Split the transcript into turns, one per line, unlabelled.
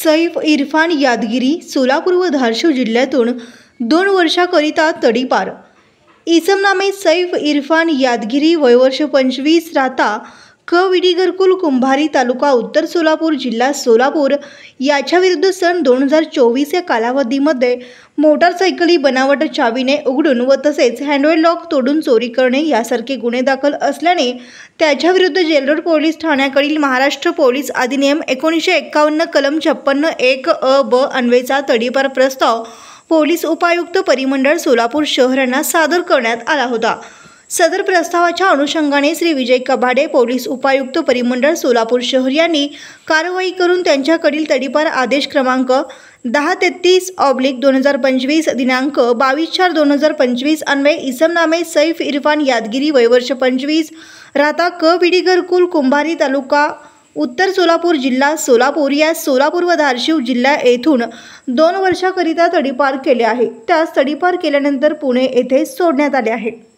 सैफ इरफान यादगिरी सोलापूर व धाराशिव जिल्ह्यातून 2 वर्षाकरिता तडीपार। इसमनामे सैफ इरफान यादगिरी, वयवर्ष 25, राहता कविडी घरकुल, कुंभारी, तालुका उत्तर सोलापूर, जिल्हा सोलापूर याच्या विरुद्ध सन 2024 या कालावधीमध्ये मोटारसायकली बनावट चावीने उघडून व तसेच हँडल लॉक तोडून चोरी करणे यासारखे गुन्हे दाखल असल्याने त्याच्या विरुद्ध जेलरोड पोलीस ठाण्याकडील महाराष्ट्र पोलीस अधिनियम 1951 कलम 56(1)(a)(b) अन्वयेचा तडीपार प्रस्ताव पोलीस उपायुक्त परिमंडळ सोलापूर शहर यांना सादर करण्यात आला होता। सदर प्रस्तावाच्या अनुषंगाने श्री विजय कभाडे, पोलीस उपायुक्त परिमंडळ सोलापूर शहर यांनी कारवाई करून त्यांच्याकडील तडीपार आदेश क्रमांक 1033/2025 दिनांक 22/4/2025 अन्वये इसमनामे सैफ इरफान यादगिरी, वयवर्ष 25, राहता कविडी घरकुल, कुंभारी, तालुका उत्तर सोलापूर, जिल्हा सोलापूर या सोलापूर व धाराशिव जिल्हा येथून 2 वर्षाकरिता तडीपार केले आहे। त्यास तडीपार केल्यानंतर पुणे येथे सोडण्यात आले आहे।